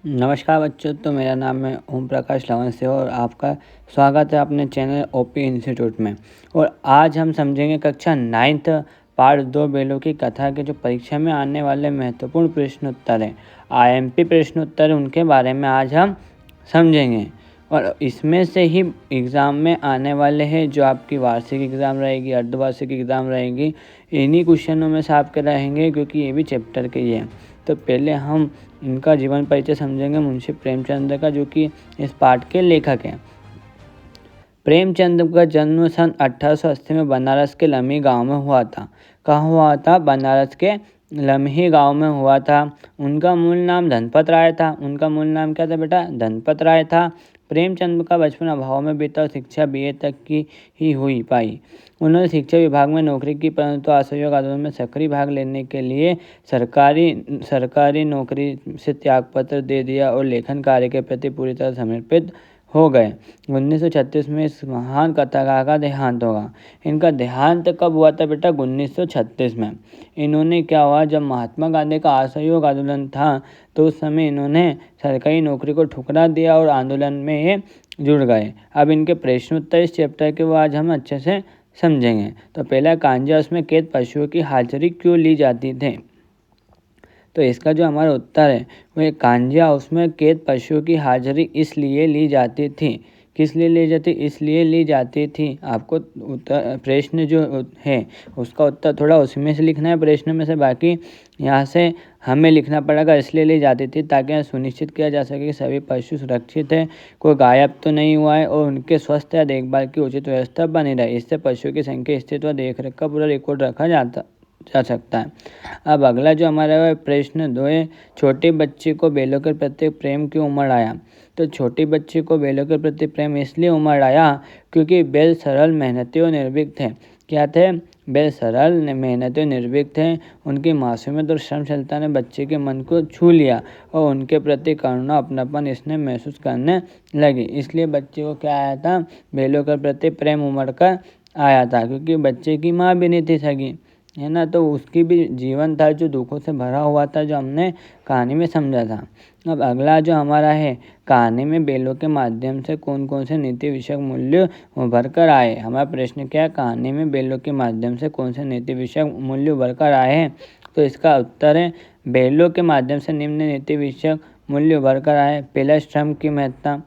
नमस्कार बच्चों। तो मेरा नाम है ओम प्रकाश लवंसे और आपका स्वागत है अपने चैनल ओपी इंस्टीट्यूट में। और आज हम समझेंगे कक्षा 9th पार्ट 2 बेलों की कथा के जो परीक्षा में आने वाले महत्वपूर्ण प्रश्न उत्तर हैं, आईएमपी प्रश्न उत्तर, उनके बारे में आज हम समझेंगे। और इसमें से ही एग्ज़ाम में आने वाले हैं जो आपकी वार्षिक एग्ज़ाम रहेगी, अर्धवार्षिक एग्ज़ाम रहेगी, इन्हीं क्वेश्चनों में से आपके रहेंगे, क्योंकि ये भी चैप्टर के ही हैं। तो पहले हम इनका जीवन परिचय समझेंगे मुंशी प्रेमचंद का, जो कि इस पाठ के लेखक हैं। प्रेमचंद का जन्म सन 1880 में बनारस के लम्ही गांव में हुआ था। कहाँ हुआ था? बनारस के लम्ही गांव में हुआ था। उनका मूल नाम धनपत राय था। उनका मूल नाम क्या था बेटा? धनपत राय था। प्रेमचंद का बचपन अभाव में बीता और शिक्षा बीए तक की ही हुई पाई। उन्होंने शिक्षा विभाग में नौकरी की, परंतु असहयोग आंदोलन में सक्रिय भाग लेने के लिए सरकारी नौकरी से त्यागपत्र दे दिया और लेखन कार्य के प्रति पूरी तरह समर्पित हो गए। 1936 में इस महान कथाकार का देहांत होगा। इनका देहांत कब हुआ था बेटा? 1936 में। इन्होंने क्या हुआ, जब महात्मा गांधी का असहयोग आंदोलन था तो उस समय इन्होंने सरकारी नौकरी को ठुकरा दिया और आंदोलन में जुड़ गए। अब इनके प्रश्न उत्तर इस चैप्टर के वो आज हम अच्छे से समझेंगे। तो पहला, कांजा उसमें कैद पशुओं की हाजिरी क्यों ली जाती थी? तो इसका जो हमारा उत्तर है वो एक, कांजा उसमें कैद पशुओं की हाजिरी इसलिए ली जाती थी। किस लिए ली जाती? इसलिए ली जाती थी। आपको उत्तर प्रश्न जो है उसका उत्तर थोड़ा उसमें से लिखना है प्रश्न में से, बाकी यहाँ से हमें लिखना पड़ेगा। इसलिए ली जाती थी ताकि यह सुनिश्चित किया जा सके कि सभी पशु सुरक्षित है, कोई गायब तो नहीं हुआ है और उनके स्वास्थ्य या देखभाल की उचित व्यवस्था बनी रहे। इससे पशुओं की संख्या, स्थिति व देखरेख का पूरा रिकॉर्ड रखा जा सकता है। अब अगला जो हमारा प्रश्न 2 है, छोटे बच्चे को बैलों के प्रति प्रेम क्यों उमड़ आया? तो छोटे बच्चे को बैलों के प्रति प्रेम इसलिए उमड़ आया क्योंकि बैल सरल, मेहनती और निर्भीक थे। क्या थे? बैल सरल, मेहनती और निर्भीक थे। उनकी मासूमियत और श्रमशीलता ने बच्चे के मन को छू लिया और उनके प्रति करुणा, अपनापन इसने महसूस करने लगी। इसलिए बच्चे को क्या आया था? बैलों के प्रति प्रेम उमड़ कर आया था, क्योंकि बच्चे की माँ भी नहीं थी सगी, है ना। तो उसकी भी जीवन था जो दुखों से भरा हुआ था, जो हमने कहानी में समझा था। अब अगला जो हमारा है, कहानी में बैलों के माध्यम से कौन कौन से नीति विषयक मूल्य उभर कर आए? हमारा प्रश्न क्या है, कहानी में बैलों के माध्यम से कौन से नीति विषयक मूल्य उभर कर आए हैं? तो इसका उत्तर है, बैलों के माध्यम से निम्न नीति विषयक मूल्य उभर कर आए। पहला, श्रम की महत्ता।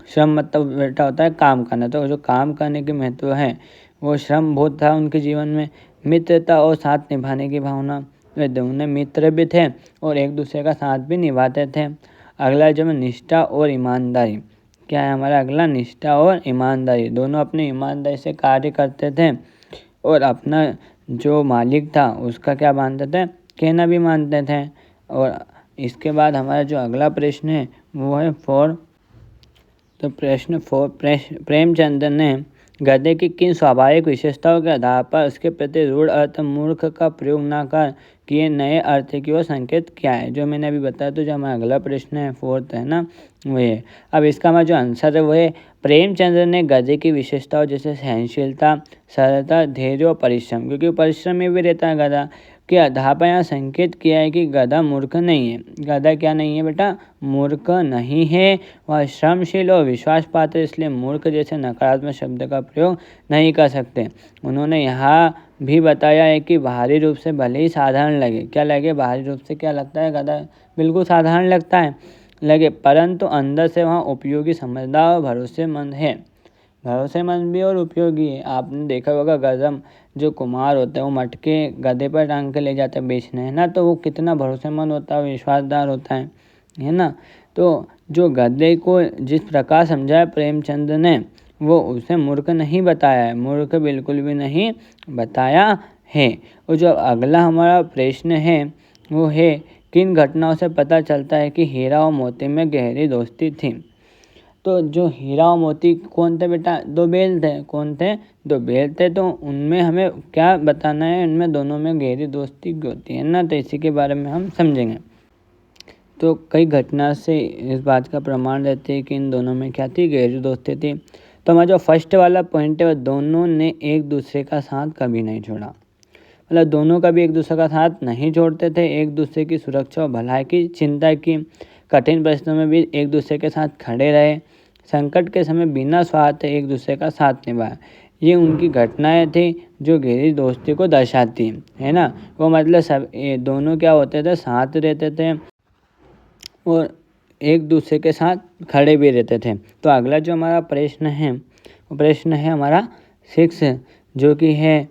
श्रम मतलब बेटा होता है काम करना, तो जो काम करने के महत्व है वो श्रम बहुत था उनके जीवन में। मित्रता और साथ निभाने की भावना, वे दोनों मित्र भी थे और एक दूसरे का साथ भी निभाते थे। अगला जो है निष्ठा और ईमानदारी। क्या है हमारा अगला? निष्ठा और ईमानदारी। दोनों अपनी ईमानदारी से कार्य करते थे और अपना जो मालिक था उसका क्या मानते थे? कहना भी मानते थे। और इसके बाद हमारा जो अगला प्रश्न है वो है 4। तो प्रश्न 4, प्रेमचंद ने गधे की किन स्वाभाविक विशेषताओं के आधार पर उसके प्रति रूढ़ अर्थ मूर्ख का प्रयोग न कर किए नए अर्थ की ओर संकेत किया है? जो मैंने अभी बताया, तो जो हमारा अगला प्रश्न है 4 है ना, वो है। अब इसका हमारा जो आंसर है वो है, प्रेमचंद्र ने गधे की विशेषताओं जैसे सहनशीलता, सरलता, धैर्य और परिश्रम, क्योंकि परिश्रम में भी रहता है गधा, के आधार पर यहाँ संकेत किया है कि गधा मूर्ख नहीं है। गधा क्या नहीं है बेटा? मूर्ख नहीं है। वह श्रमशील और विश्वास पात्र, इसलिए मूर्ख जैसे नकारात्मक शब्द का प्रयोग नहीं कर सकते। उन्होंने यहाँ भी बताया है कि बाहरी रूप से भले ही साधारण लगे, क्या लगे? बाहरी रूप से क्या लगता है? गधा बिल्कुल साधारण लगता है लगे, परंतु अंदर से वहाँ उपयोगी, समझदार और भरोसेमंद है। भरोसेमंद भी और उपयोगी है। आपने देखा होगा गधम जो कुम्हार होता है वो मटके गधे पर टांग के ले जाता है बेचने, है ना। तो वो कितना भरोसेमंद होता है, विश्वासदार होता है ना। तो जो गधे को जिस प्रकार समझाया प्रेमचंद ने, वो उसे मूर्ख नहीं बताया है, मूर्ख बिल्कुल भी नहीं बताया है। और जो अगला हमारा प्रश्न है वो है, किन घटनाओं से पता चलता है कि हीरा और मोती में गहरी दोस्ती थी? तो जो हीरा और मोती कौन थे बेटा? 2 बैल थे। कौन थे? 2 बैल थे। तो उनमें हमें क्या बताना है? उनमें दोनों में गहरी दोस्ती होती है ना, तो इसी के बारे में हम समझेंगे। तो कई घटना से इस बात का प्रमाण देते हैं कि इन दोनों में क्या थी? गहरी दोस्ती थी। तो हमारा जो फर्स्ट वाला पॉइंट है, वो दोनों ने एक दूसरे का साथ कभी नहीं छोड़ा। मतलब दोनों कभी एक दूसरे का साथ नहीं छोड़ते थे, एक दूसरे की सुरक्षा और भलाई की चिंता की। कठिन परिस्थितियों में भी एक दूसरे के साथ खड़े रहे, संकट के समय बिना स्वार्थ एक दूसरे का साथ निभाया। ये उनकी घटनाएं थी जो गहरी दोस्ती को दर्शाती है ना। वो मतलब सब ये दोनों क्या होते थे, साथ रहते थे और एक दूसरे के साथ खड़े भी रहते थे। तो अगला जो हमारा प्रश्न है वो प्रश्न है हमारा 6, जो कि है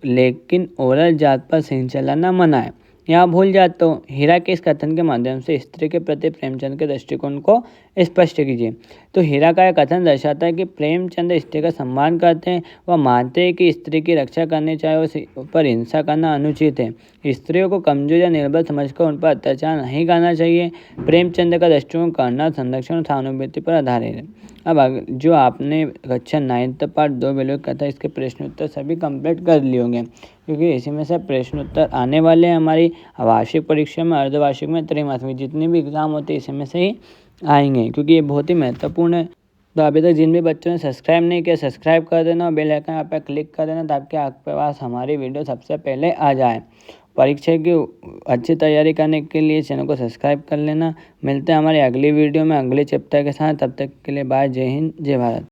लेकिन औरत जात पर सिंह चलाना मना है। यहाँ भूल जाते हो। हीरा के इस कथन के माध्यम से स्त्री के प्रति प्रेमचंद के दृष्टिकोण को स्पष्ट कीजिए। तो हीरा का यह कथन दर्शाता है कि प्रेमचंद स्त्री का सम्मान करते हैं। वह मानते हैं कि स्त्री की रक्षा करनी चाहिए, उस पर हिंसा करना अनुचित है। स्त्रियों को कमजोर या निर्बल समझकर उन पर अत्याचार नहीं करना चाहिए। प्रेमचंद का दृष्टिकोण करना, संरक्षण और सहानुभूति पर आधारित है। अब जो आपने कक्षा 9th पार्ट 2 बेलों की कथा, इसके प्रश्न उत्तर सभी कंप्लीट कर लिए होंगे, क्योंकि इसी में से प्रश्न उत्तर आने वाले हैं हमारी वार्षिक परीक्षा में, अर्धवार्षिक में, त्रैमासिक, जितने भी एग्जाम होते हैं इसी में से ही आएंगे, क्योंकि ये बहुत ही महत्वपूर्ण है। तो अभी तक जिन भी बच्चों ने सब्सक्राइब नहीं किया, सब्सक्राइब कर देना और बेल आइकन यहाँ पे क्लिक कर देना, ताकि आपके पास हमारी वीडियो सबसे पहले आ जाए। परीक्षा की अच्छी तैयारी करने के लिए चैनल को सब्सक्राइब कर लेना। मिलते हैं हमारी अगली वीडियो में अगले चैप्टर के साथ। तब तक के लिए बाय। जय हिंद, जय भारत।